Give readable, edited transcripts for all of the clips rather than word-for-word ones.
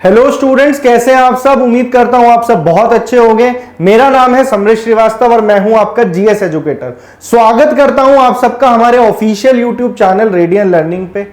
Hello students, कैसे हैं आप सब। उम्मीद करता हूं आप सब बहुत अच्छे होंगे। मेरा नाम है समरेश श्रीवास्तव और मैं हूं आपका जीएस एजुकेटर। स्वागत करता हूं आप सबका हमारे official YouTube channel radian learning पे।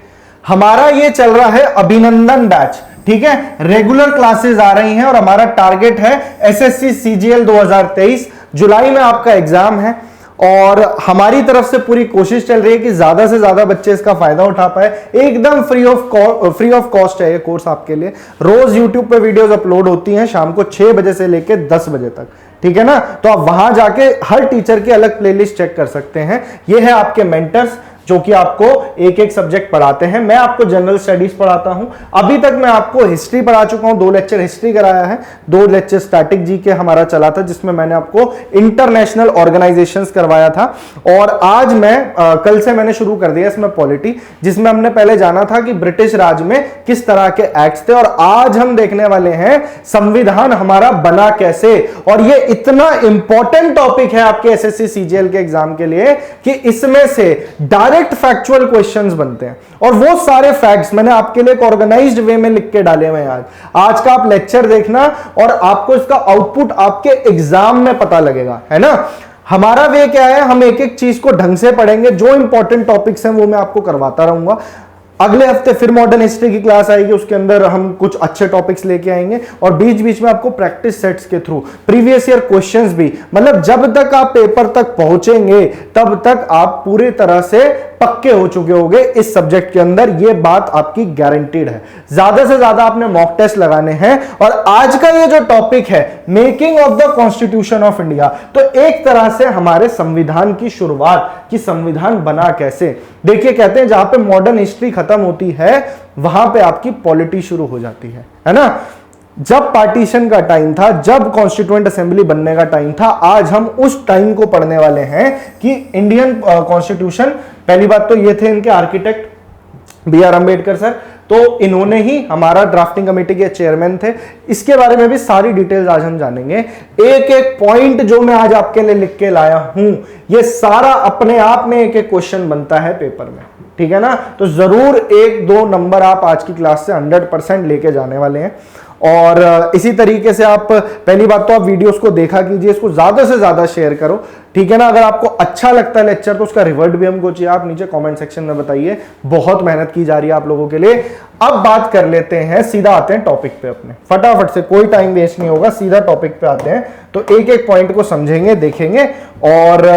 हमारा ये चल रहा है अभिनंदन बैच, ठीक है। रेगुलर क्लासेस आ रही हैं और हमारा टारगेट है एसएससी सीजीएल 2023। जुलाई में आपका एग्जाम है और हमारी तरफ से पूरी कोशिश चल रही है कि ज्यादा से ज्यादा बच्चे इसका फायदा उठा पाए। एकदम फ्री ऑफ कॉस्ट है ये कोर्स आपके लिए। रोज यूट्यूब पे वीडियोस अपलोड होती हैं शाम को 6 बजे से लेकर 10 बजे तक, ठीक है ना। तो आप वहां जाके हर टीचर की अलग प्लेलिस्ट चेक कर सकते हैं। ये है आपके मेंटर्स जो कि आपको एक एक सब्जेक्ट पढ़ाते हैं। मैं आपको जनरल स्टडीज पढ़ाता हूं। अभी तक मैं आपको हिस्ट्री पढ़ा चुका हूं, 2 लेक्चर हिस्ट्री कराया है, 2 लेक्चर स्टैटिक जी के हमारा चला था जिसमें मैंने आपको इंटरनेशनल ऑर्गेनाइजेशंस करवाया था। और आज मैं कल से मैंने शुरू कर दिया इसमें पॉलिटी, जिसमें हमने पहले जाना था कि ब्रिटिश राज में किस तरह के एक्ट्स थे और आज हम देखने वाले हैं संविधान हमारा बना कैसे। और ये इतना इंपॉर्टेंट टॉपिक है आपके एसएससी सीजीएल के एग्जाम के लिए कि इसमें से डायरेक्ट फैक्चुअल क्वेश्चंस बनते हैं और वो सारे फैक्ट्स मैंने आपके लिए एक ऑर्गेनाइज्ड वे में लिख के डाले हुए हैं। आज का आप लेक्चर देखना और आपको इसका आउटपुट आपके एग्जाम में पता लगेगा, है ना। हमारा वे क्या है, हम एक एक चीज को ढंग से पढ़ेंगे। जो इंपॉर्टेंट टॉपिक्स हैं वो मैं आपको करवाता रहूंगा। अगले हफ्ते फिर मॉडर्न हिस्ट्री की क्लास आएगी, उसके अंदर हम कुछ अच्छे टॉपिक्स लेके आएंगे और बीच बीच में आपको प्रैक्टिस सेट्स के थ्रू प्रीवियस ईयर क्वेश्चंस भी, मतलब जब तक आप पेपर तक पहुंचेंगे तब तक आप पूरी तरह से पक्के हो चुके होंगे इस सब्जेक्ट के अंदर। ये बात आपकी गारंटीड है। ज्यादा से ज्यादा आपने मॉक टेस्ट लगाने हैं। और आज का ये जो टॉपिक है making of the constitution of India, तो एक तरह से हमारे संविधान की शुरुआत कि संविधान बना कैसे। देखिए, कहते हैं जहां पे मॉडर्न हिस्ट्री खत्म होती है वहां पे आपकी पॉलिटी शुरू हो जाती है ना। जब पार्टीशन का टाइम था, जब कॉन्स्टिट्यूएंट असेंबली बनने का टाइम था, आज हम उस टाइम को पढ़ने वाले हैं कि इंडियन कॉन्स्टिट्यूशन, पहली बात तो ये थे इनके आर्किटेक्ट बी.आर. अम्बेडकर सर, तो इन्होंने ही हमारा ड्राफ्टिंग कमेटी के चेयरमैन थे। इसके बारे में भी सारी डिटेल्स आज हम जानेंगे। एक एक पॉइंट जो मैं आज आपके लिए लिख के लाया हूं, ये सारा अपने आप में एक एक क्वेश्चन बनता है पेपर में, ठीक है ना। तो जरूर 1-2 नंबर आप आज की क्लास से 100% लेके जाने वाले हैं। और इसी तरीके से आप, पहली बात तो आप वीडियोस को देखा कीजिए, इसको ज्यादा से ज्यादा शेयर करो, ठीक है ना। अगर आपको अच्छा लगता है लेक्चर तो उसका रिवर्ट भी हमको चाहिए, आप नीचे कमेंट सेक्शन में बताइए। बहुत मेहनत की जा रही है आप लोगों के लिए। अब बात कर लेते हैं, सीधा आते हैं टॉपिक पे अपने, फटाफट से, कोई टाइम वेस्ट नहीं होगा, सीधा टॉपिक पे आते हैं। तो एक एक पॉइंट को समझेंगे, देखेंगे और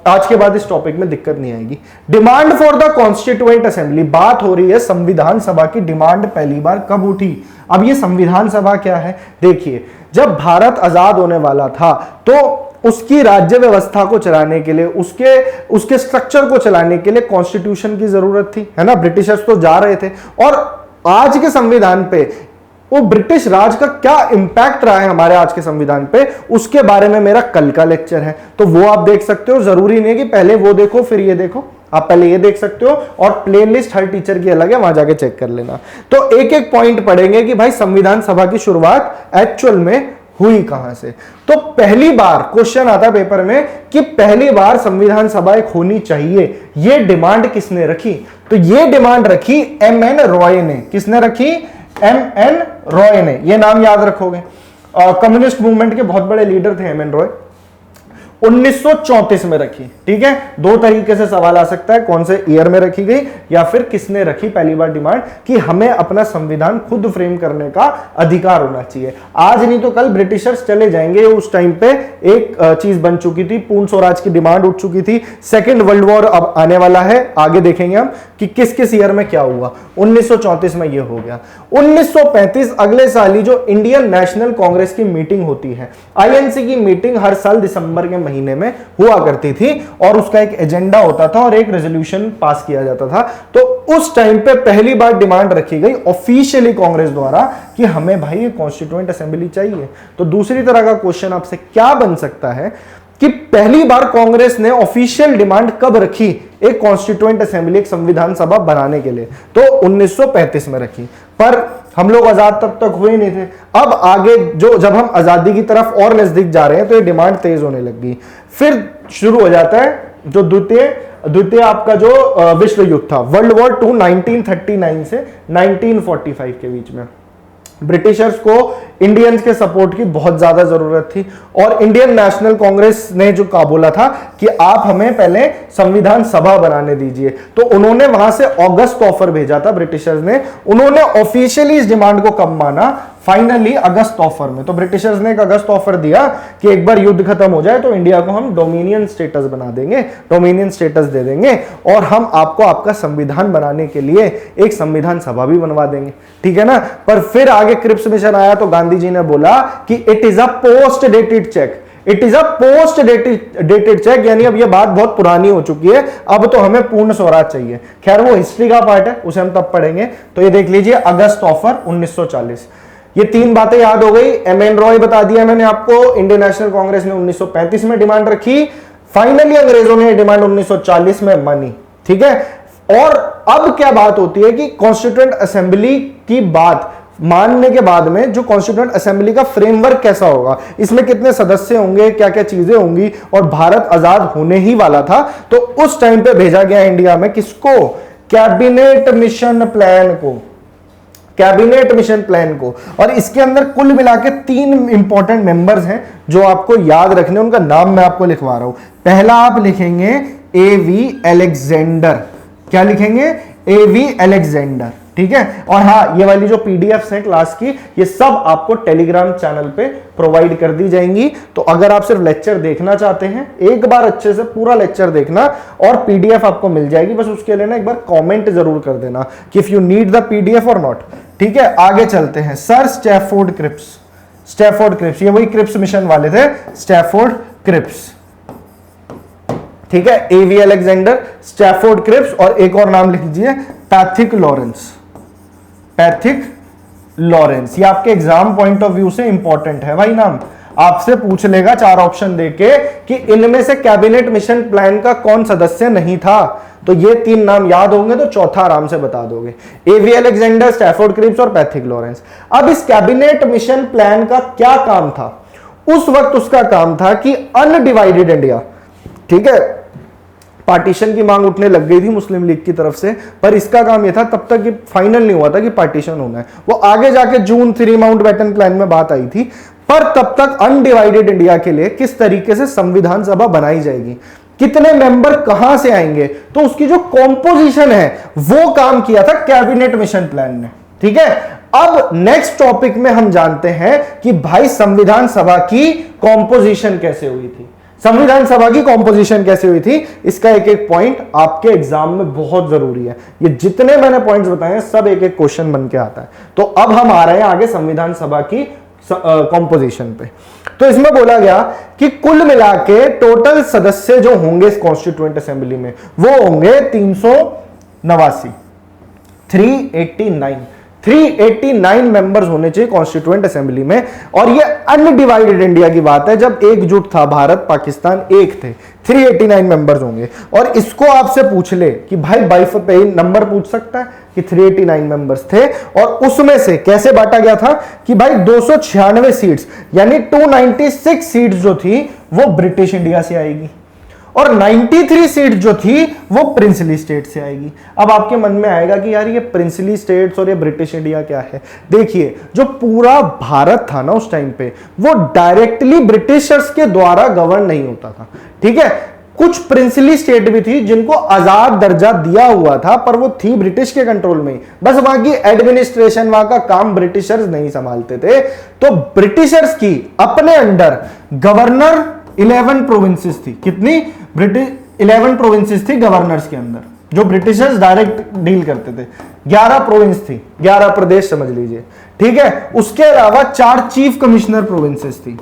आज के बाद इस टॉपिक में दिक्कत नहीं आएगी। Demand for the constituent assembly, बात हो रही है संविधान सभा की। डिमांड पहली बार कब उठी? अब ये संविधान सभा क्या है, देखिए, जब भारत आजाद होने वाला था तो उसकी राज्य व्यवस्था को चलाने के लिए, उसके स्ट्रक्चर को चलाने के लिए कॉन्स्टिट्यूशन की जरूरत थी, है ना। ब्रिटिशर्स तो जा रहे थे और आज के संविधान पे वो ब्रिटिश राज का क्या इंपैक्ट रहा है हमारे आज के संविधान पे, उसके बारे में मेरा कल का लेक्चर है, तो वो आप देख सकते हो। जरूरी नहीं है कि पहले वो देखो फिर ये देखो, आप पहले ये देख सकते हो और प्लेलिस्ट हर टीचर की अलग है, वहां जाके चेक कर लेना। तो एक एक पॉइंट पढ़ेंगे कि भाई संविधान सभा की शुरुआत एक्चुअल में हुई कहां से। तो पहली बार क्वेश्चन आता है पेपर में कि पहली बार संविधान सभा एक होनी चाहिए, ये डिमांड किसने रखी? तो ये डिमांड रखी M.N. रॉय ने। किसने रखी? M.N. रॉय ने। ये नाम याद रखोगे। कम्युनिस्ट मूवमेंट के बहुत बड़े लीडर थे M.N. रॉय। 1934 में रखी, ठीक है। 2 तरीके से सवाल आ सकता है, कौन से ईयर में रखी गई या फिर किसने रखी पहली बार डिमांड कि हमें अपना संविधान खुद फ्रेम करने का अधिकार होना चाहिए। आज नहीं तो कल ब्रिटिशर्स चले जाएंगे। उस टाइम पे एक चीज बन चुकी थी, पूर्ण स्वराज की डिमांड उठ चुकी थी। सेकेंड वर्ल्ड वॉर अब आने वाला है, आगे देखेंगे हम कि किस किस ईयर में क्या हुआ। 1934 में यह हो गया। 1935 अगले साल ही जो इंडियन नेशनल कांग्रेस की मीटिंग होती है, आईएनसी की मीटिंग हर साल दिसंबर के महीने में हुआ करती थी और उसका एक एजेंडा होता था और एक रेजोल्यूशन पास किया जाता था। तो उस टाइम पे पहली बार डिमांड रखी गई ऑफिशियली कांग्रेस द्वारा कि हमें भाई ये कॉन्स्टिट्यूएंट असेंबली चाहिए। तो दूसरी तरह का क्वेश्चन आपसे क्या बन सकता है कि पहली बार कांग्रेस ने ऑफिशियल डिमांड कब रखी एक कॉन्स्टिट्यूएंट असेंबली, एक संविधान सभा बनाने के लिए? तो 1935 में रखी। पर हम लोग आजाद तब तक हुए नहीं थे। अब आगे जब हम आजादी की तरफ और नजदीक जा रहे हैं तो ये डिमांड तेज होने लग गई। फिर शुरू हो जाता है जो द्वितीय आपका जो विश्व युद्ध था, वर्ल्ड वॉर 2 1939 से 1945 के बीच में। ब्रिटिशर्स को इंडियंस के सपोर्ट की बहुत ज्यादा जरूरत थी और इंडियन नेशनल कांग्रेस ने जो कहा बोला था कि आप हमें पहले संविधान सभा बनाने दीजिए, तो उन्होंने वहां से अगस्त ऑफर भेजा था ब्रिटिशर्स ने। उन्होंने ऑफिशियली इस डिमांड को कब माना? फाइनली अगस्त ऑफर में। तो ब्रिटिशर्स ने एक अगस्त ऑफर दिया कि एक बार युद्ध खत्म हो जाए तो इंडिया को हम डोमिनियन स्टेटस बना देंगे, डोमिनियन स्टेटस दे देंगे और हम आपको आपका संविधान बनाने के लिए एक संविधान सभा भी बनवा देंगे, ठीक है ना। पर फिर आगे क्रिप्स मिशन आया तो गांधी जी ने बोला कि it is a post dated cheque, it is a post dated cheque, यानी अब ये बात बहुत पुरानी हो चुकी है, अब तो हमें पूर्ण स्वराज चाहिए। खैर वो हिस्ट्री का पार्ट है, उसे हम तब पढ़ेंगे। तो ये देख लीजिए अगस्त ऑफर 1940। ये तीन बातें याद हो गई। एमएन रॉय बता दिया मैंने आपको, इंडियन नेशनल कांग्रेस ने 1935 में डिमांड रखी, फाइनली अंग्रेजों ने डिमांड 1940 में मानी, ठीक है। और अब क्या बात होती है कि कॉन्स्टिट्यूएंट असेंबली की बात मानने के बाद में जो कॉन्स्टिट्यूएंट असेंबली का फ्रेमवर्क कैसा होगा, इसमें कितने सदस्य होंगे, क्या क्या चीजें होंगी, और भारत आजाद होने ही वाला था। तो उस टाइम पे भेजा गया इंडिया में किसको? कैबिनेट मिशन प्लान को, कैबिनेट मिशन प्लान को। और इसके अंदर कुल मिला के 3 इंपॉर्टेंट मेंबर्स हैं जो आपको याद रखने, उनका नाम मैं आपको लिखवा रहा हूं। पहला आप लिखेंगे एवी अलेक्जेंडर। क्या लिखेंगे? एवी अलेक्जेंडर, ठीक है। और हाँ, ये वाली जो पीडीएफ्स हैं क्लास की, ये सब आपको टेलीग्राम चैनल पे प्रोवाइड कर दी जाएंगी। तो अगर आप सिर्फ लेक्चर देखना चाहते हैं, एक बार अच्छे से पूरा लेक्चर देखना और पीडीएफ आपको मिल जाएगी। बस उसके लिए ना एक बार कमेंट जरूर कर देना कि if you need the PDF और नॉट, ठीक है। आगे चलते हैं। Sir Stafford Cripps, Stafford Cripps, ये वही क्रिप्स मिशन वाले थे, स्टैफोर्ड क्रिप्स, ठीक है। एवी अलेक्जेंडर, स्टैफोर्ड क्रिप्स, और एक और नाम लिख लीजिए, पैथिक लॉरेंस। पैथिक लॉरेंस, ये आपके एग्जाम पॉइंट ऑफ व्यू से इंपॉर्टेंट है भाई नाम। आपसे पूछ लेगा 4 ऑप्शन देके कि इनमें से कैबिनेट मिशन प्लान का कौन सदस्य नहीं था, तो ये 3 नाम याद होंगे तो चौथा आराम से बता दोगे। एवी अलेक्जेंडर, स्टैफोर्ड क्रिप्स और पैथिक लॉरेंस। अब इस कैबिनेट मिशन प्लान का क्या काम था? उस वक्त उसका काम था कि अनडिवाइडेड इंडिया, ठीक है, पार्टीशन की मांग उठने लग गई थी मुस्लिम लीग की तरफ से, पर इसका काम यह था, तब तक ये फाइनल नहीं हुआ था कि पार्टीशन होना है। वो आगे जाके जून 3 माउंटबेटन प्लान में बात आई थी, पर तब तक अनडिवाइडेड इंडिया के लिए किस तरीके से संविधान सभा बनाई जाएगी, कितने मेंबर कहां से आएंगे, तो उसकी जो कॉम्पोजिशन है वो काम किया था कैबिनेट मिशन प्लान ने, ठीक है। अब नेक्स्ट टॉपिक में हम जानते हैं कि भाई संविधान सभा की कॉम्पोजिशन कैसे हुई थी, संविधान सभा की कॉम्पोजिशन कैसे हुई थी। इसका एक एक पॉइंट आपके एग्जाम में बहुत जरूरी है। ये जितने मैंने पॉइंट्स बताए हैं सब एक एक क्वेश्चन बन के आता है। तो अब हम आ रहे हैं आगे संविधान सभा की कॉम्पोजिशन पे। तो इसमें बोला गया कि कुल मिला के टोटल सदस्य जो होंगे इस कॉन्स्टिट्यूएंट असेंबली में वो होंगे 389, 389 मेंबर्स होने चाहिए कॉन्स्टिट्यूएंट असेंबली में। और ये अनडिवाइडेड इंडिया की बात है, जब एकजुट था भारत पाकिस्तान एक थे, 389 मेंबर्स होंगे। और इसको आपसे पूछ ले कि भाई बाइफर्केशन पे नंबर पूछ सकता है कि 389 मेंबर्स थे, और उसमें से कैसे बांटा गया था कि भाई 296 सीट्स यानी 296 सीट्स जो थी वो ब्रिटिश इंडिया से आएगी, और 93 सीट जो थी वो प्रिंसली स्टेट से आएगी। अब आपके मन में आएगा कि यार ये प्रिंसली स्टेट्स और ये ब्रिटिश इंडिया क्या है। देखिए, जो पूरा भारत था ना उस टाइम पे, वो डायरेक्टली ब्रिटिशर्स के द्वारा गवर्न नहीं होता था, ठीक है। कुछ प्रिंसली स्टेट भी थी जिनको आजाद दर्जा दिया हुआ था, पर वो थी ब्रिटिश के कंट्रोल में ही, बस वहां की एडमिनिस्ट्रेशन, वहां का काम ब्रिटिशर्स नहीं संभालते थे। तो ब्रिटिशर्स की अपने अंडर गवर्नर 11 प्रोविंसेस थी। कितनी? ब्रिटिश 11 प्रोविंसेस थी गवर्नर्स के अंदर, जो ब्रिटिशर्स डायरेक्ट डील करते थे। 11 प्रोविंस थी, 11 प्रदेश समझ लीजिए, ठीक है। उसके अलावा 4 चीफ कमिश्नर प्रोविंसेस थी,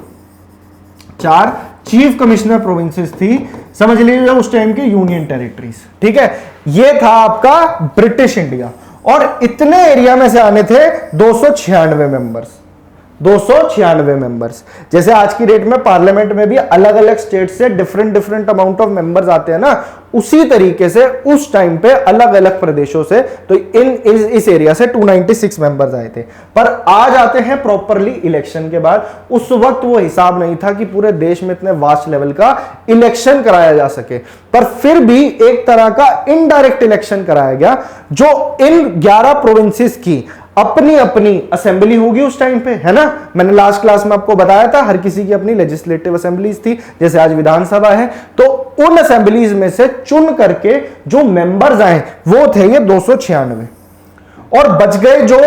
4 चीफ कमिश्नर प्रोविंसेस थी, समझ लीजिए उस टाइम की यूनियन टेरिटरीज, ठीक है। ये था आपका ब्रिटिश इंडिया, और इतने एरिया में से आने थे 296 मेंबर्स, 296 मेंबर्स। जैसे आज की डेट में पार्लियामेंट में भी अलग अलग स्टेट से डिफरेंट अमाउंट ऑफ मेंबर्स आते हैं ना, उसी तरीके से उस टाइम पे अलग अलग प्रदेशों से तो इस एरिया से 296 मेंबर्स आए थे। पर आज आते हैं प्रॉपरली इलेक्शन के बाद। उस वक्त वो हिसाब नहीं था कि पूरे देश में इतने वास्ट लेवल का इलेक्शन कराया जा सके, पर फिर भी एक तरह का इनडायरेक्ट इलेक्शन कराया गया, जो इन 11 प्रोविंसेस की अपनी अपनी असेंबली होगी उस टाइम पे, है ना। मैंने लास्ट क्लास में आपको बताया था हर किसी की अपनी लेजिस्लेटिव असेंबलीज थी, जैसे आज विधानसभा है। तो उन असेंबलीज में से चुन करके जो मेंबर्स आए वो थे ये 296, और बच गए जो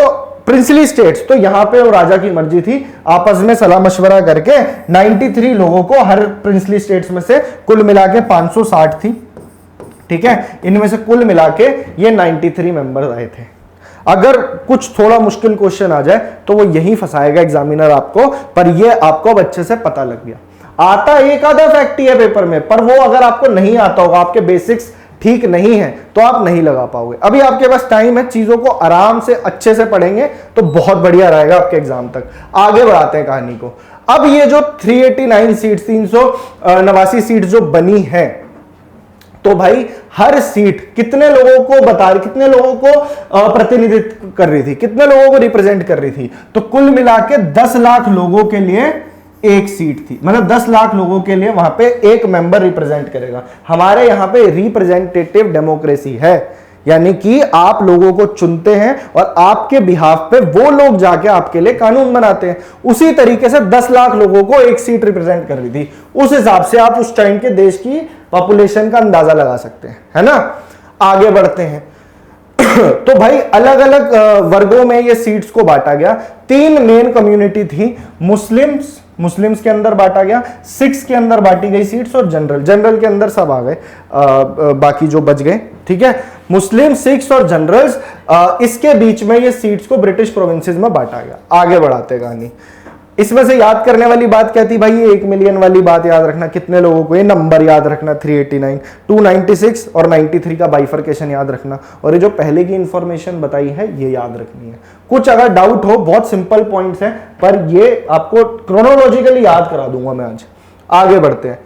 प्रिंसली स्टेट्स। तो यहां पे वो राजा की मर्जी थी, आपस में सलाह मशवरा करके 93 लोगों को हर प्रिंसली स्टेट्स में से कुल मिला के 560 थी, ठीक है। इनमें से कुल मिला के ये 93 मेंबर्स आए थे। अगर कुछ थोड़ा मुश्किल क्वेश्चन आ जाए तो वो यही फंसाएगा एग्जामिनर आपको, पर ये आपको अब अच्छे से पता लग गया। आता एक आधा फैक्ट ही है पेपर में, पर वो अगर आपको नहीं आता होगा, आपके बेसिक्स ठीक नहीं है, तो आप नहीं लगा पाओगे। अभी आपके पास टाइम है, चीजों को आराम से अच्छे से पढ़ेंगे तो बहुत बढ़िया रहेगा आपके एग्जाम तक। आगे बढ़ाते हैं कहानी को। अब ये जो 389 सीट 389 सीट जो बनी है, तो भाई हर सीट कितने लोगों को बता रही, कितने लोगों को प्रतिनिधित्व कर रही थी, कितने लोगों को रिप्रेजेंट कर रही थी, तो कुल मिला के 10 लाख लोगों के लिए एक सीट थी। मतलब 10 लाख लोगों के लिए वहां पे एक मेंबर रिप्रेजेंट करेगा। हमारे यहां पे रिप्रेजेंटेटिव डेमोक्रेसी है, यानी कि आप लोगों को चुनते हैं और आपके बिहाफ पे वो लोग जाके आपके लिए कानून बनाते हैं। उसी तरीके से 10 लाख लोगों को एक सीट रिप्रेजेंट कर रही थी। उस हिसाब से आप उस टाइम के देश की पॉपुलेशन का अंदाजा लगा सकते हैं, है ना। आगे बढ़ते हैं। तो भाई अलग अलग वर्गों में ये सीट्स को बांटा गया। 3 मेन कम्युनिटी थी, मुस्लिम्स के अंदर बांटा गया, सिख्स के अंदर बांटी गई सीट्स, और जनरल के अंदर सब आ गए, बाकी जो बच गए, ठीक है। मुस्लिम, सिख्स और जनरल्स, इसके बीच में ये सीट्स को ब्रिटिश प्रोविंसेस में बांटा गया। आगे बढ़ाते कहानी। इसमें से याद करने वाली बात क्या थी भाई, ये 1 मिलियन वाली बात याद रखना, कितने लोगों को, ये नंबर याद रखना 389, 296 और 93 का बाइफर्केशन याद रखना, और ये जो पहले की इंफॉर्मेशन बताई है ये याद रखनी है। कुछ अगर डाउट हो, बहुत सिंपल पॉइंट्स हैं, पर ये आपको क्रोनोलॉजिकली याद करा दूंगा मैं आज। आगे बढ़ते हैं।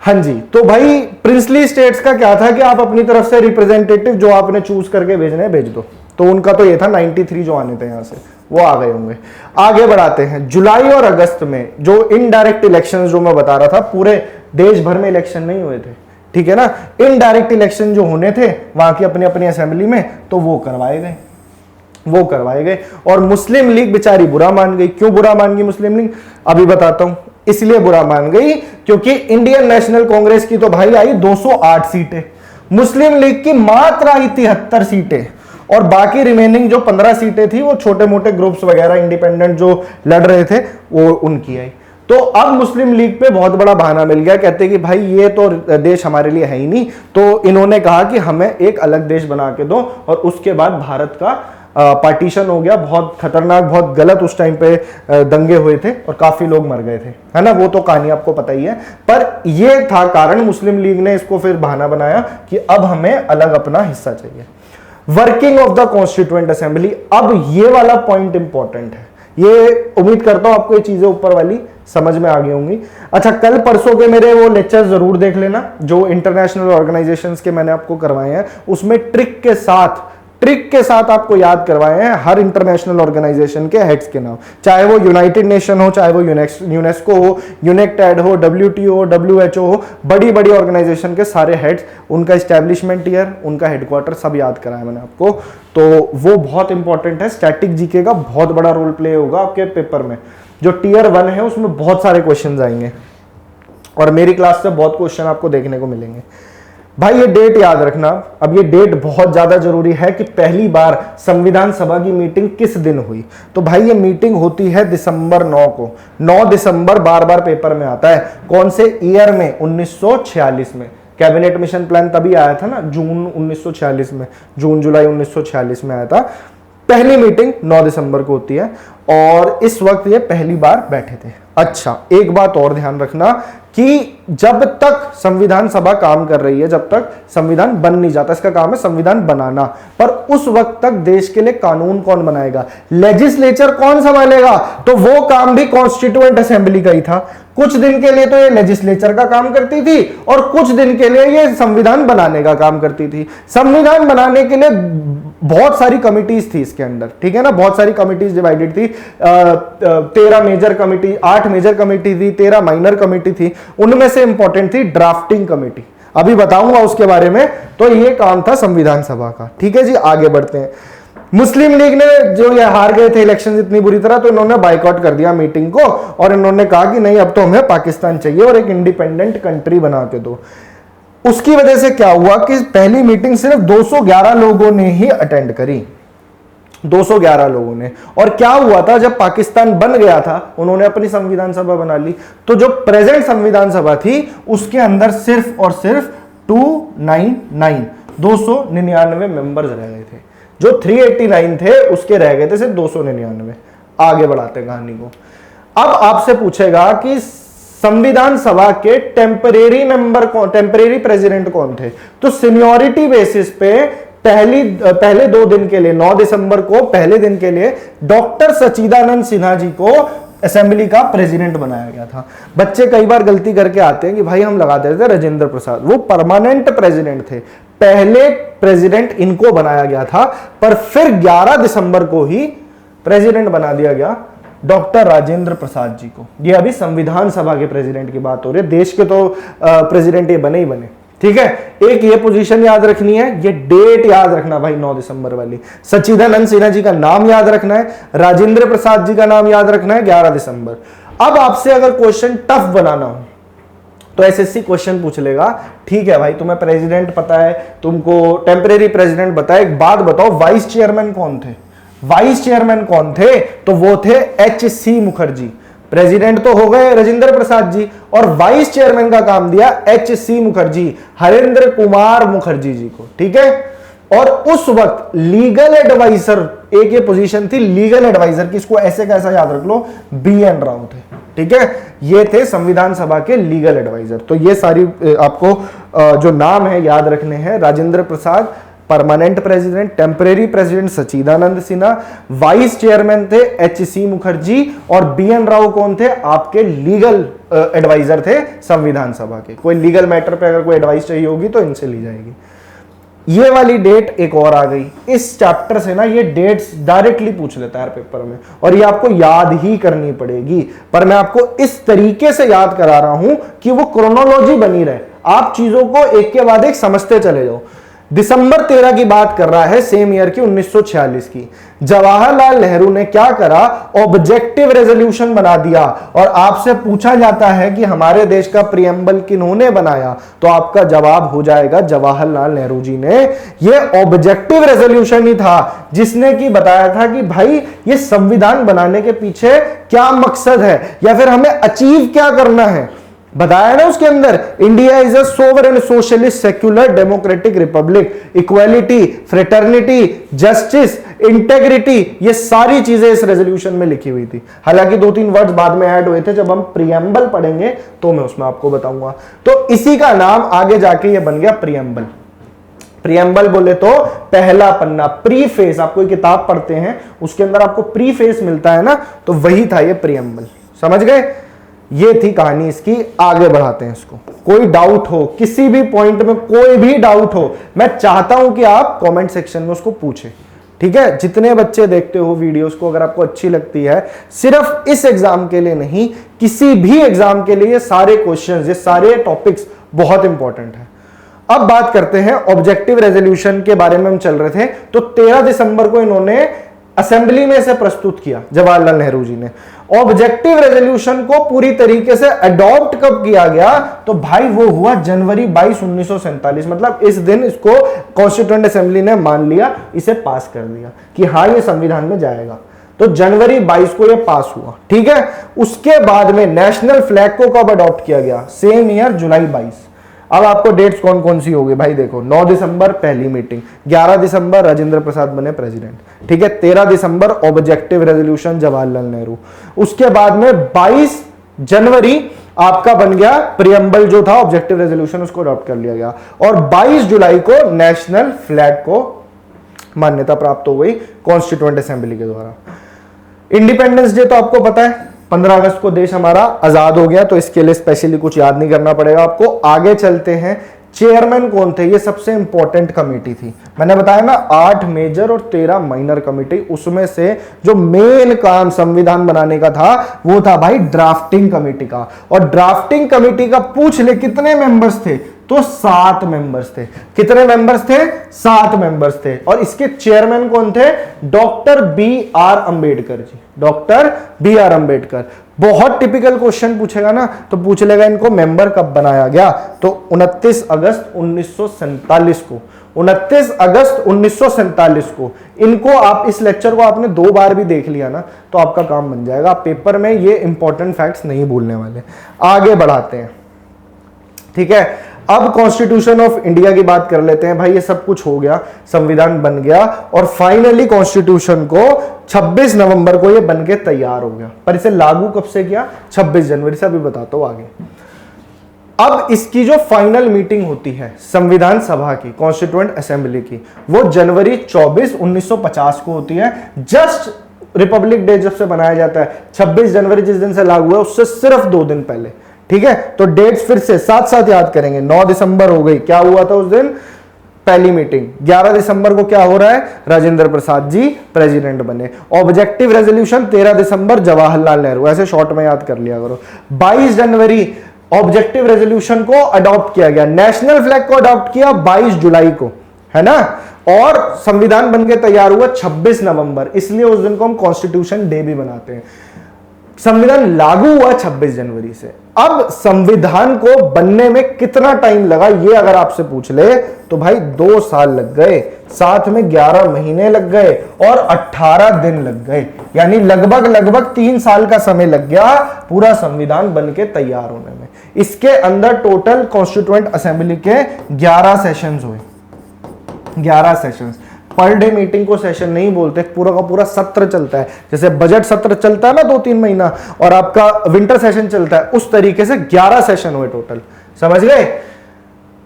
हाँ जी, तो भाई प्रिंसली स्टेट्स का क्या था कि आप अपनी तरफ से रिप्रेजेंटेटिव जो आपने चूज करके भेजने भेज दो। तो उनका तो ये था 93 जो आने थे यहां से, वो आ गए होंगे। आगे बढ़ाते हैं। जुलाई और अगस्त में जो इनडायरेक्ट इलेक्शन जो मैं बता रहा था, पूरे देश भर में इलेक्शन नहीं हुए थे, ठीक है ना। इनडायरेक्ट इलेक्शन जो होने थे वहां की अपनी अपनी असेंबली में, तो वो करवाए गए। और मुस्लिम लीग बेचारी बुरा मान गई। क्यों बुरा मान गई मुस्लिम लीग, अभी बताता हूं। इसलिए बुरा मान गई क्योंकि इंडियन नेशनल कांग्रेस की तो भाई आई 208 सीटें, मुस्लिम लीग की मात्र आई 73 सीटें, और बाकी रिमेनिंग जो 15 सीटें थी वो छोटे मोटे ग्रुप्स वगैरह इंडिपेंडेंट जो लड़ रहे थे वो उनकी आई। तो अब मुस्लिम लीग पे बहुत बड़ा बहाना मिल गया, कहते कि भाई ये तो देश हमारे लिए है ही नहीं। तो इन्होंने कहा कि हमें एक अलग देश बना के दो, और उसके बाद भारत का पार्टीशन हो गया। बहुत खतरनाक, बहुत गलत उस टाइम पे दंगे हुए थे और काफी लोग मर गए थे, है ना। वो तो कहानी आपको पता ही है, पर ये था कारण, मुस्लिम लीग ने इसको फिर बहाना बनाया कि अब हमें अलग अपना हिस्सा चाहिए। Working of the constituent assembly, अब ये वाला पॉइंट इंपॉर्टेंट है। ये उम्मीद करता हूं आपको ये चीजें ऊपर वाली समझ में आ गई होंगी। अच्छा, कल परसों के मेरे वो लेक्चर जरूर देख लेना जो इंटरनेशनल ऑर्गेनाइजेशंस के मैंने आपको करवाए हैं। उसमें ट्रिक के साथ आपको याद करवाए हैं हर इंटरनेशनल ऑर्गेनाइजेशन के हेड्स के नाम, चाहे वो यूनाइटेड नेशन हो, चाहे वो यूनेस्को हो, यूनेक्टेड हो, WTO हो, WHO हो, बड़ी बड़ी ऑर्गेनाइजेशन के सारे हेड्स, उनका एस्टेब्लिशमेंट ईयर, उनका हेडक्वार्टर सब याद कराया मैंने आपको। तो वो बहुत इंपॉर्टेंट है। स्टैटिक जीके का बहुत बड़ा रोल प्ले होगा आपके पेपर में। जो टियर 1 है उसमें बहुत सारे क्वेश्चन आएंगे, और मेरी क्लास से बहुत क्वेश्चन आपको देखने को मिलेंगे। भाई ये डेट याद रखना। अब ये डेट बहुत ज्यादा जरूरी है कि पहली बार संविधान सभा की मीटिंग किस दिन हुई। तो भाई ये मीटिंग होती है दिसंबर 9 को। 9 दिसंबर बार बार पेपर में आता है। कौन से ईयर में, 1946 में। कैबिनेट मिशन प्लान तभी आया था ना, जून 1946 में, जून जुलाई 1946 में आया था। पहली मीटिंग 9 दिसंबर को होती है, और इस वक्त ये पहली बार बैठे थे। अच्छा, एक बात और ध्यान रखना कि जब तक संविधान सभा काम कर रही है, जब तक संविधान बन नहीं जाता, इसका काम है संविधान बनाना, पर उस वक्त तक देश के लिए कानून कौन बनाएगा, लेजिस्लेचर कौन संभालेगा, तो वो काम भी कॉन्स्टिट्यूएंट असेंबली का ही था। कुछ दिन के लिए तो ये लेजिस्लेचर का काम करती थी, और कुछ दिन के लिए ये संविधान बनाने का काम करती थी। संविधान बनाने के लिए बहुत सारी कमिटीज थी इसके अंदर, ठीक है ना, बहुत सारी कमिटीज डिवाइडेड थी। 13 मेजर कमिटी, 8 मेजर कमिटी थी, 13 माइनर कमिटी थी। उनमें से इंपॉर्टेंट थी ड्राफ्टिंग कमेटी, अभी बताऊंगा उसके बारे में। तो ये काम था संविधान सभा का, ठीक है जी। आगे बढ़ते हैं। मुस्लिम लीग ने जो ये हार गए थे इलेक्शन इतनी बुरी तरह, तो इन्होंने बाइकआउट कर दिया मीटिंग को और इन्होंने कहा कि नहीं अब तो हमें पाकिस्तान चाहिए और एक इंडिपेंडेंट कंट्री बना के दो। उसकी वजह से क्या हुआ कि पहली मीटिंग सिर्फ 211 लोगों ने ही अटेंड करी, 211 लोगों ने। और क्या हुआ था, जब पाकिस्तान बन गया था उन्होंने अपनी संविधान सभा बना ली, तो जो प्रेजेंट संविधान सभा थी उसके अंदर सिर्फ और सिर्फ 299 मेंबर्स रह गए थे। जो 389 थे उसके रह गए थे सिर्फ 299। आगे बढ़ाते हैं कहानी को। अब आपसे पूछेगा कि संविधान सभा के टेम्परेरी मेंबर कौन, टेम्परेरी प्रेसिडेंट कौन थे? तो सीनियरिटी बेसिस पे पहले 2 दिन के लिए 9 दिसंबर को पहले दिन के लिए डॉक्टर सच्चिदानंद सिन्हा जी को असेंबली का प्रेसिडेंट बनाया गया था। बच्चे कई बार गलती करके आते हैं कि भाई हम लगा देते थे राजेंद्र प्रसाद, वो परमानेंट प्रेसिडेंट थे, पहले प्रेसिडेंट इनको बनाया गया था, पर फिर 11 दिसंबर को ही प्रेसिडेंट बना दिया गया डॉक्टर राजेंद्र प्रसाद जी को। ये अभी संविधान सभा के प्रेसिडेंट की बात हो रही है, देश के तो प्रेसिडेंट ये बने ही बने, ठीक है। एक ये पोजीशन याद रखनी है, ये डेट याद रखना भाई 9 दिसंबर वाली, सच्चिदानंद सिन्हा जी का नाम याद रखना है, राजेंद्र प्रसाद जी का नाम याद रखना है, 11 दिसंबर। अब आपसे अगर क्वेश्चन टफ बनाना हो तो एसएससी क्वेश्चन पूछ लेगा, ठीक है भाई तुम्हें प्रेसिडेंट पता है, तुमको टेम्परेरी प्रेसिडेंट पता है, एक बात बताओ वाइस चेयरमैन कौन थे? वाइस चेयरमैन कौन थे? तो वो थे एच.सी. मुखर्जी। प्रेसिडेंट तो हो गए राजेंद्र प्रसाद जी और वाइस चेयरमैन का काम दिया एच.सी. मुखर्जी, हरेंद्र कुमार मुखर्जी जी को, ठीक है। और उस वक्त लीगल एडवाइजर, एक ये पोजीशन थी लीगल एडवाइजर की, इसको ऐसे कैसा याद रख लो, बी.एन. राव थे, ठीक है। ये थे संविधान सभा के लीगल एडवाइजर। तो ये सारी आपको जो नाम है याद रखने हैं, Rajendra Prasad permanent president, temporary president सच्चिदानंद सिन्हा, वाइस चेयरमैन थे एच.सी. मुखर्जी और बी.एन. राव कौन थे? आपके लीगल एडवाइजर थे संविधान सभा के। कोई लीगल मैटर पे अगर कोई एडवाइस चाहिए होगी तो इनसे ली जाएगी। ये वाली डेट एक और आ गई, इस चैप्टर से ना ये डेट्स डायरेक्टली पूछ लेता है पेपर में और ये आपको याद ही करनी पड़ेगी, पर मैं आपको इस तरीके से याद करा रहा हूं कि वो क्रोनोलॉजी बनी रहे, आप चीजों को एक के बाद एक समझते चले जाओ। दिसंबर 13 की बात कर रहा है, सेम ईयर की 1946 की। जवाहरलाल नेहरू ने क्या करा, ऑब्जेक्टिव रेजोल्यूशन बना दिया और आपसे पूछा जाता है कि हमारे देश का प्रियम्बल किन्होंने बनाया, तो आपका जवाब हो जाएगा जवाहरलाल नेहरू जी ने। ये ऑब्जेक्टिव रेजोल्यूशन ही था जिसने कि बताया था कि भाई ये संविधान बनाने के पीछे क्या मकसद है या फिर हमें अचीव क्या करना है। बताया ना उसके अंदर, India is a sovereign socialist secular democratic Republic, equality, fraternity, justice, integrity, ये सारी चीजें इस रेजोल्यूशन में लिखी हुई थी। हालांकि 2-3 वर्ड्स बाद में ऐड हुए थे, जब हम प्रियम्बल पढ़ेंगे तो मैं उसमें आपको बताऊंगा। तो इसी का नाम आगे जाके ये बन गया प्रियम्बल। प्रियम्बल बोले तो पहला पन्ना, प्रीफेस, आप कोई किताब पढ़ते हैं उसके अंदर आपको प्रीफेस मिलता है ना, तो वही था ये प्रियम्बल। समझ गए? ये थी कहानी इसकी। आगे बढ़ाते हैं इसको। कोई डाउट हो, किसी भी पॉइंट में कोई भी डाउट हो, मैं चाहता हूं कि आप कमेंट सेक्शन में उसको पूछें, ठीक है। जितने बच्चे देखते हो वीडियोस को, अगर आपको अच्छी लगती है, सिर्फ इस एग्जाम के लिए नहीं, किसी भी एग्जाम के लिए ये सारे क्वेश्चंस, ये सारे टॉपिक्स बहुत इंपॉर्टेंट है। अब बात करते हैं ऑब्जेक्टिव रेजोल्यूशन के बारे में हम चल रहे थे। तो 13 दिसंबर को इन्होंने असेंबली में इसे प्रस्तुत किया जवाहरलाल नेहरू जी ने। ऑब्जेक्टिव रेजोल्यूशन को पूरी तरीके से अडॉप्ट कब किया गया, तो भाई वो हुआ जनवरी 22, 1947। मतलब इस दिन इसको कॉन्स्टिट्यूएंट असेंबली ने मान लिया, इसे पास कर दिया कि हाँ ये संविधान में जाएगा। तो जनवरी 22 को ये पास हुआ, ठीक है। उसके बाद में नेशनल फ्लैग को कब अडॉप्ट किया गया? सेम ईयर जुलाई 22। अब आपको डेट्स कौन कौन सी होगी भाई देखो, 9 दिसंबर पहली मीटिंग, 11 दिसंबर राजेंद्र प्रसाद बने प्रेसिडेंट, ठीक है। 13 दिसंबर ऑब्जेक्टिव रेजोल्यूशन जवाहरलाल नेहरू। उसके बाद में 22 जनवरी आपका बन गया प्रियम्बल, जो था ऑब्जेक्टिव रेजोल्यूशन, उसको अडॉप्ट कर लिया गया। और 22 जुलाई को नेशनल फ्लैग को मान्यता प्राप्त हो गई कॉन्स्टिट्यूएंट असेंबली के द्वारा। इंडिपेंडेंस डे तो आपको पता है, 15 अगस्त को देश हमारा आजाद हो गया, तो इसके लिए स्पेशली कुछ याद नहीं करना पड़ेगा आपको। आगे चलते हैं, चेयरमैन कौन थे? ये सबसे इंपॉर्टेंट कमेटी थी। मैंने बताया ना 8 मेजर और 13 माइनर कमेटी, उसमें से जो मेन काम संविधान बनाने का था वो था भाई ड्राफ्टिंग कमेटी का। और ड्राफ्टिंग कमेटी का पूछ ले कितने मेंबर्स थे? तो 7 मेंबर्स थे। कितने मेंबर्स थे? 7 मेंबर्स थे। और इसके चेयरमैन कौन थे? Doctor B R Ambedkar ji, doctor B R Ambedkar. बहुत टिपिकल क्वेश्चन पूछेगा ना तो पूछ लेगा इनको मेंबर कब बनाया गया, तो 29 अगस्त 1947 को, 29 अगस्त 1947 को। इनको आप इस लेक्चर को आपने 2 बार भी देख लिया ना तो आपका काम बन जाएगा। पेपर में ये इंपॉर्टेंट फैक्ट्स नहीं भूलने वाले। आगे बढ़ाते हैं, ठीक है। अब कॉन्स्टिट्यूशन ऑफ इंडिया की बात कर लेते हैं। भाई ये सब कुछ हो गया, संविधान बन गया और फाइनली कॉन्स्टिट्यूशन को 26 नवंबर को ये बन के तैयार हो गया। पर इसे लागू कब से किया? 26 जनवरी से। अभी बताता हूं आगे। अब इसकी जो फाइनल मीटिंग होती है संविधान सभा की, कॉन्स्टिट्यूएंट असेंबली की, वो जनवरी 24 1950 को होती है। जस्ट रिपब्लिक डे जब से बनाया जाता है, 26 जनवरी जिस दिन से लागू है उससे सिर्फ 2 दिन पहले, ठीक है। तो डेट्स फिर से साथ साथ याद करेंगे। 9 दिसंबर हो गई, क्या हुआ था उस दिन? पहली मीटिंग। 11 दिसंबर को क्या हो रहा है? राजेंद्र प्रसाद जी प्रेसिडेंट बने। ऑब्जेक्टिव रेजोल्यूशन 13 दिसंबर जवाहरलाल नेहरू, ऐसे शॉर्ट में याद कर लिया करो। 22 जनवरी ऑब्जेक्टिव रेजोल्यूशन को अडॉप्ट किया गया। नेशनल फ्लैग को अडॉप्ट किया 22 जुलाई को, है ना। और संविधान बनके तैयार हुआ 26 नवंबर, इसलिए उस दिन को हम कॉन्स्टिट्यूशन डे भी बनाते हैं। संविधान लागू हुआ 26 जनवरी से। अब संविधान को बनने में कितना टाइम लगा ये अगर आपसे पूछ ले तो भाई 2 साल लग गए, साथ में 11 महीने लग गए और 18 दिन लग गए, यानी लगभग 3 साल का समय लग गया पूरा संविधान बनके तैयार होने में। इसके अंदर टोटल कॉन्स्टिट्यूएंट असेंबली के 11 सेशंस हुए, 11 सेशंस। पर डे मीटिंग को सेशन नहीं बोलते, पूरा का पूरा सत्र चलता है। जैसे बजट सत्र चलता है ना 2-3 महीना और आपका विंटर सेशन चलता है, उस तरीके से 11 सेशन हुए टोटल। समझ गए?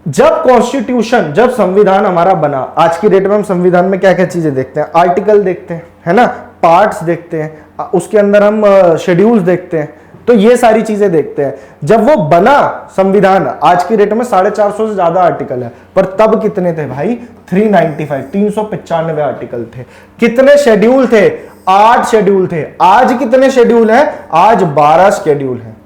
जब कॉन्स्टिट्यूशन, जब संविधान हमारा बना, आज की डेट में हम संविधान में क्या क्या चीजें देखते हैं? आर्टिकल देखते हैं, है ना, पार्ट्स देखते हैं, उसके अंदर हम शेड्यूल्स देखते हैं, तो ये सारी चीजें देखते हैं। जब वो बना संविधान, आज की डेट में 450 से ज्यादा आर्टिकल है, पर तब कितने थे भाई? 395 आर्टिकल थे। कितने शेड्यूल थे? 8 शेड्यूल थे। आज कितने शेड्यूल है? आज 12 शेड्यूल है।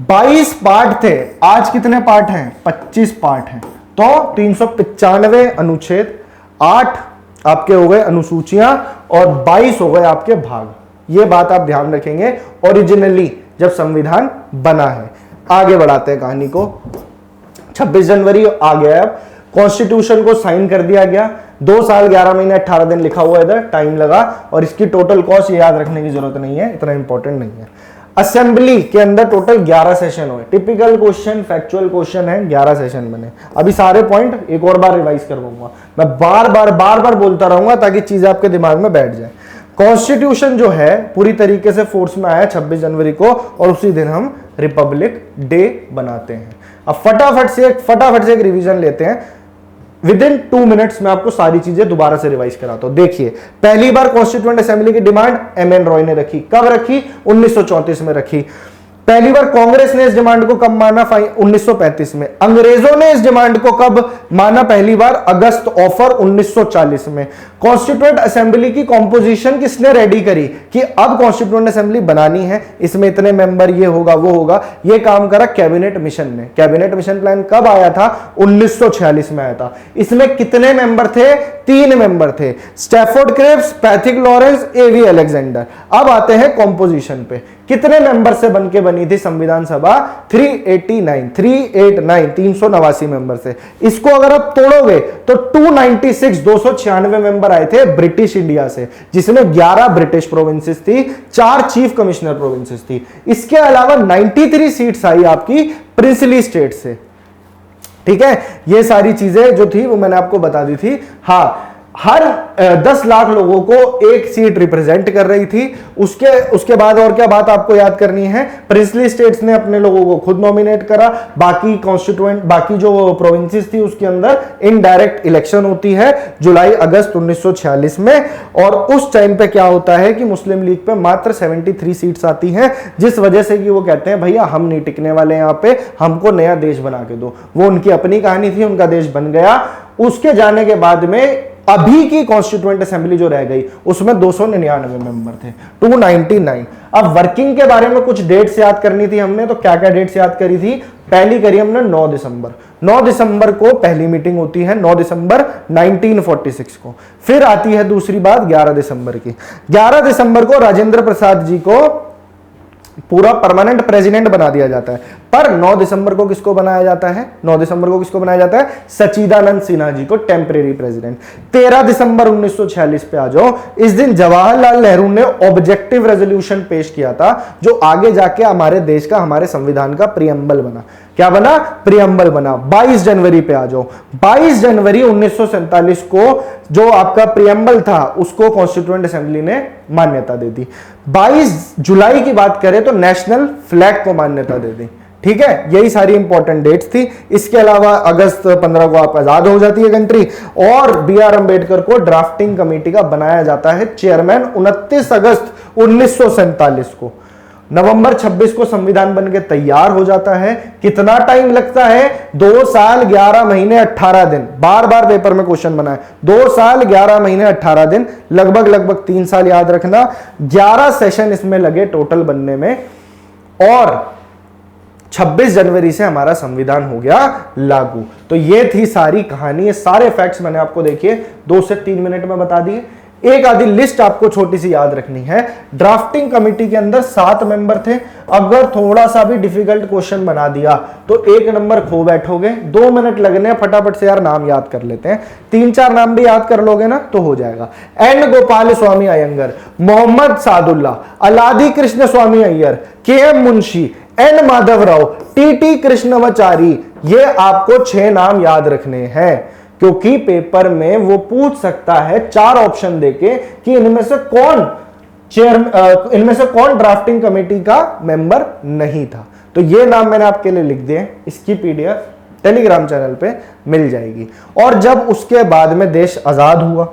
22 पार्ट थे, आज कितने पार्ट हैं? 25 पार्ट हैं। तो 395 अनुच्छेद, 8 आपके हो गए अनुसूचियां और 22 हो गए आपके भाग। ये बात आप ध्यान रखेंगे ओरिजिनली जब संविधान बना है। आगे बढ़ाते हैं कहानी को। 26 जनवरी आ गया, अब कॉन्स्टिट्यूशन को साइन कर दिया गया। 2 साल 11 महीने 18 दिन लिखा हुआ इधर, टाइम लगा। और इसकी टोटल कॉस्ट ये याद रखने की जरूरत नहीं है, इतना इंपॉर्टेंट नहीं है। असेंबली के अंदर टोटल 11 सेशन हुए। टिपिकल क्वेश्चन, फैक्चुअल क्वेश्चन है, 11 सेशन बने। अभी सारे पॉइंट एक और बार रिवाइज करवाऊंगा, मैं बार बार बोलता रहूंगा ताकि चीजें आपके दिमाग में बैठ जाए। कॉन्स्टिट्यूशन जो है पूरी तरीके से फोर्स में आया 26 जनवरी को और उसी दिन हम रिपब्लिक डे बनाते हैं। अब फटाफट से एक रिवीजन लेते हैं। विद इन 2 मिनट्स में आपको सारी चीजें दोबारा से रिवाइज कराता हूं। देखिए, पहली बार कॉन्स्टिट्यूएंट असेंबली की डिमांड एमएन रॉय ने रखी। कब रखी? 1934 में रखी। पहली बार कांग्रेस ने इस डिमांड को कब माना? 1935 में। अंग्रेजों ने इस डिमांड को कब माना? पहली बार अगस्त ऑफर 1940 में। कॉन्स्टिट्यूएंट असेंबली की कॉम्पोजिशन किसने रेडी करी कि अब कॉन्स्टिट्यूएंट असेंबली बनानी है, इसमें इतने मेंबर, ये होगा वो होगा, ये काम करा कैबिनेट मिशन ने। कैबिनेट मिशन प्लान कब आया था? 1946 में आया था। इसमें कितने मेंबर थे? 3 मेंबर थे, स्टैफोर्ड क्रिप्स, पैथिक लॉरेंस, एवी अलेक्जेंडर। अब आते हैं कॉम्पोजिशन पे। कितने मेंबर से बनके बनी थी संविधान सभा? 389 मेंबर से। इसको अगर आप तोड़ोगे तो 296 मेंबर आए थे ब्रिटिश इंडिया से, जिसमें 11 ब्रिटिश प्रोविंसेस थी, 4 चीफ कमिश्नर प्रोविंसेस थी। इसके अलावा 93 सीट्स आई आपकी प्रिंसली स्टेट से। ठीक है, ये सारी चीजें जो थी वो मैंने आपको बता दी थी। हाँ, हर 10 लाख लोगों को एक सीट रिप्रेजेंट कर रही थी। उसके बाद और क्या बात आपको याद करनी है? प्रिंसली स्टेट्स ने अपने लोगों को खुद नॉमिनेट करा। बाकी कॉन्स्टिट्यूएंट, बाकी जो प्रोविंसेस थी उसके अंदर इनडायरेक्ट इलेक्शन होती है जुलाई अगस्त 1946 में। और उस टाइम पे क्या होता है कि मुस्लिम लीग पे मात्र 73 सीट्स आती हैं, जिस वजह से कि वो कहते हैं भैया हम नहीं टिकने वाले यहाँ पे, हमको नया देश बना के दो। वो उनकी अपनी कहानी थी, उनका देश बन गया। उसके जाने के बाद में अभी की कॉन्स्टिट्यूएंट असेंबली जो रह गई उसमें 299 मेंबर थे, 299। अब वर्किंग के बारे में कुछ डेट्स याद करनी थी हमने, तो क्या क्या डेट्स याद करी थी? पहली करी हमने 9 दिसंबर। 9 दिसंबर को पहली मीटिंग होती है, 9 दिसंबर 1946 को। फिर आती है दूसरी बात 11 दिसंबर की। 11 दिसंबर को राजेंद्र प्रसाद जी को पूरा परमानेंट प्रेसिडेंट बना दिया जाता है। पर 9 दिसंबर को किसको बनाया जाता है? 9 दिसंबर को किसको बनाया जाता है? सच्चिदानंद सिन्हा जी को टेम्परेरी प्रेसिडेंट। 13 दिसंबर 1946 पे आ जाओ। इस दिन जवाहरलाल नेहरू ने ऑब्जेक्टिव रेजोल्यूशन पेश किया था, जो आगे जाके हमारे देश का, हमारे संविधान का प्रियम्बल बना। क्या बना? प्रियम्बल बना। 22 जनवरी पे आ जाओ। 22 जनवरी 1947 को जो आपका प्रियम्बल था उसको कॉन्स्टिट्यूएंट असेंबली ने मान्यता दे दी। 22 जुलाई की बात करें तो नेशनल फ्लैग को मान्यता दे दी। ठीक है, यही सारी इंपॉर्टेंट डेट्स थी। इसके अलावा अगस्त 15 को आप आजाद हो जाती है कंट्री, और बी आर अंबेडकर को ड्राफ्टिंग कमेटी का बनाया जाता है चेयरमैन 29 अगस्त 1947 को। नवंबर 26 को संविधान बनके तैयार हो जाता है। कितना टाइम लगता है? 2 साल 11 महीने 18 दिन। बार बार पेपर में क्वेश्चन बना है। 2 साल 11 महीने 18 दिन, लगभग 3 साल याद रखना। 11 सेशन इसमें लगे टोटल बनने में, और 26 जनवरी से हमारा संविधान हो गया लागू। तो ये थी सारी कहानी। ये सारे फैक्ट्स मैंने आपको देखिए 2 से 3 मिनट में बता दिए। एक आधी लिस्ट आपको छोटी सी याद रखनी है। ड्राफ्टिंग कमेटी के अंदर 7 मेंबर थे। अगर थोड़ा सा भी डिफिकल्ट क्वेश्चन बना दिया तो 1 नंबर खो बैठोगे। 2 मिनट लगने, फटाफट से यार नाम याद कर लेते हैं। 3-4 नाम भी याद कर लोगे ना तो हो जाएगा। N Gopalaswami Ayyangar, Mohammad Saadulla, Alladi Krishnaswami Iyer, K M Munshi, N Madhavrao, T Krishnamachari. ये आपको 6 नाम याद रखने हैं, क्योंकि पेपर में वो पूछ सकता है 4 ऑप्शन देके कि इनमें से कौन ड्राफ्टिंग कमेटी का मेंबर नहीं था। तो ये नाम मैंने आपके लिए लिख दिए। इसकी पीडीएफ टेलीग्राम चैनल पे मिल जाएगी। और जब उसके बाद में देश आजाद हुआ,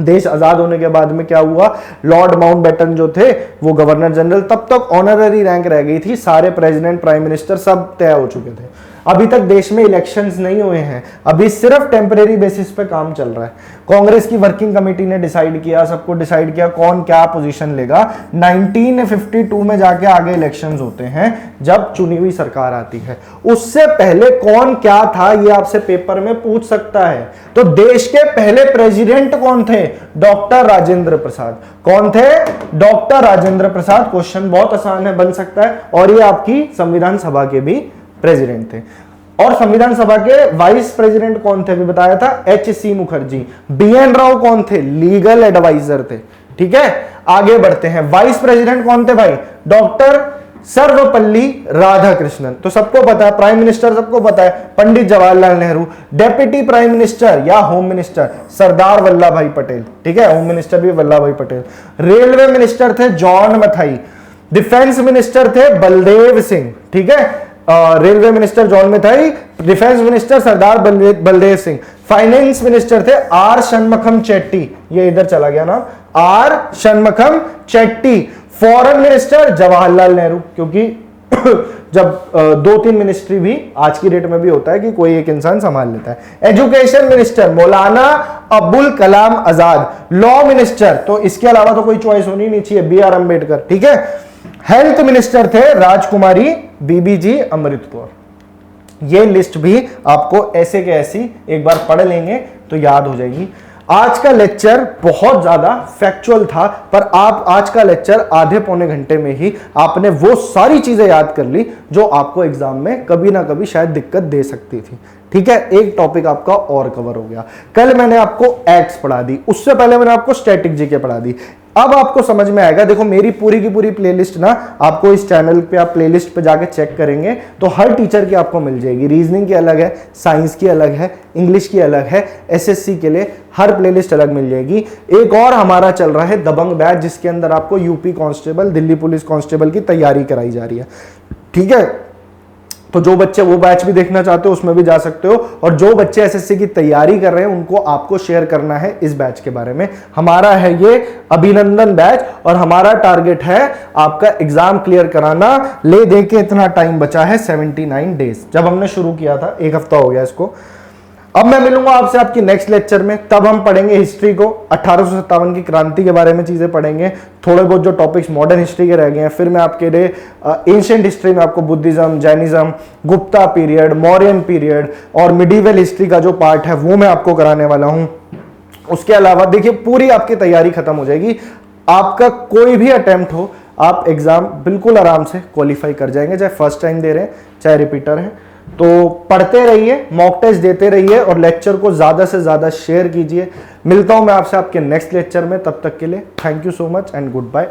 देश आजाद होने के बाद में क्या हुआ? लॉर्ड माउंटबेटन जो थे वो गवर्नर जनरल, तब तक ऑनररी रैंक रह गई थी। सारे प्रेसिडेंट, प्राइम मिनिस्टर सब तय हो चुके थे। अभी तक देश में इलेक्शंस नहीं हुए हैं, अभी सिर्फ टेम्परेरी बेसिस पे काम चल रहा है। कांग्रेस की वर्किंग कमेटी ने डिसाइड किया, सबको डिसाइड किया कौन क्या पोजीशन लेगा। 1952 में जाके आगे इलेक्शंस होते हैं, जब चुनी हुई सरकार आती है। उससे पहले कौन क्या था ये आपसे पेपर में पूछ सकता है। तो देश के पहले प्रेसिडेंट कौन थे? डॉक्टर राजेंद्र प्रसाद। कौन थे? डॉक्टर राजेंद्र प्रसाद। क्वेश्चन बहुत आसान है, बन सकता है। और ये आपकी संविधान सभा के भी प्रेसिडेंट थे। और संविधान सभा के वाइस प्रेसिडेंट कौन थे? भी बताया था, एच.सी. मुखर्जी। बी.एन. राव कौन थे? लीगल एडवाइजर थे। ठीक है, आगे बढ़ते हैं। वाइस प्रेसिडेंट कौन थे भाई? डॉक्टर सर्वपल्ली राधाकृष्णन। तो सबको पता है। प्राइम मिनिस्टर सबको पता है, Pandit Jawaharlal Nehru. Deputy prime minister या home minister Sardar Vallabhbhai Patel. ठीक है, होम मिनिस्टर भी Vallabhbhai Patel. Railway minister थे जॉन मथाई। डिफेंस मिनिस्टर थे बलदेव सिंह। ठीक है, railway minister John Mathai, defence minister Sardar Baldev Singh. Finance minister थे आर षणमुखम चेट्टी। ये इधर चला गया ना, are Shanmukham Chetty. Foreign minister Jawaharlal Nehru, क्योंकि जब 2-3 मिनिस्ट्री भी आज की डेट में भी होता है कि कोई एक इंसान संभाल लेता है। एजुकेशन मिनिस्टर मौलाना अब्दुल कलाम आजाद। लॉ मिनिस्टर, तो इसके अलावा तो कोई चॉइस होनी नहीं चाहिए, बी आर अंबेडकर। ठीक है, हेल्थ मिनिस्टर थे राजकुमारी बीबीजी अमृत कौर। ये लिस्ट भी आपको ऐसे के ऐसी एक बार पढ़ लेंगे तो याद हो जाएगी। आज का लेक्चर बहुत ज्यादा फैक्चुअल था, पर आप आज का लेक्चर आधे पौने घंटे में ही आपने वो सारी चीजें याद कर ली जो आपको एग्जाम में कभी ना कभी शायद दिक्कत दे सकती थी। ठीक है, एक टॉपिक आपका और कवर हो गया। कल मैंने आपको एक्ट्स पढ़ा दी, उससे पहले मैंने आपको स्टैटिक जीके पढ़ा दी। अब आपको समझ में आएगा। देखो, मेरी पूरी की पूरी प्लेलिस्ट ना आपको इस चैनल पे, आप प्लेलिस्ट पे जाके चेक करेंगे तो हर टीचर की आपको मिल जाएगी। रीजनिंग की अलग है, साइंस की अलग है, इंग्लिश की अलग है, एसएससी के लिए हर प्लेलिस्ट अलग मिल जाएगी। एक और हमारा चल रहा है दबंग बैच, जिसके अंदर आपको UP constable, Delhi police constable की तैयारी कराई जा रही है। ठीक है, तो जो बच्चे वो बैच भी देखना चाहते हो उसमें भी जा सकते हो, और जो बच्चे एसएससी की तैयारी कर रहे हैं उनको आपको शेयर करना है इस बैच के बारे में। हमारा है ये अभिनंदन बैच, और हमारा टारगेट है आपका एग्जाम क्लियर कराना। ले दे के इतना टाइम बचा है 79 डेज। जब हमने शुरू किया था, 1 हफ्ता हो गया इसको। अब मैं मिलूंगा आपसे आपकी नेक्स्ट लेक्चर में, तब हम पढ़ेंगे हिस्ट्री को, 1857 की क्रांति के बारे में चीजें पढ़ेंगे, थोड़े बहुत जो टॉपिक्स मॉडर्न हिस्ट्री के रह गए हैं। फिर मैं आपके लिए एंशिएंट हिस्ट्री में आपको Buddhism, Jainism, Gupta period, Mauryan period और मिडिवल हिस्ट्री का जो पार्ट है वो मैं आपको कराने वाला हूं। उसके अलावा देखिए पूरी आपकी तैयारी खत्म हो जाएगी, आपका कोई भी अटेम्प्ट हो आप एग्जाम बिल्कुल आराम से क्वालिफाई कर जाएंगे, चाहे फर्स्ट टाइम दे रहे हैं चाहे रिपीटर हैं। तो पढ़ते रहिए, मॉक टेस्ट देते रहिए और लेक्चर को ज्यादा से ज्यादा शेयर कीजिए। मिलता हूं मैं आपसे आपके नेक्स्ट लेक्चर में, तब तक के लिए thank you so much and good bye.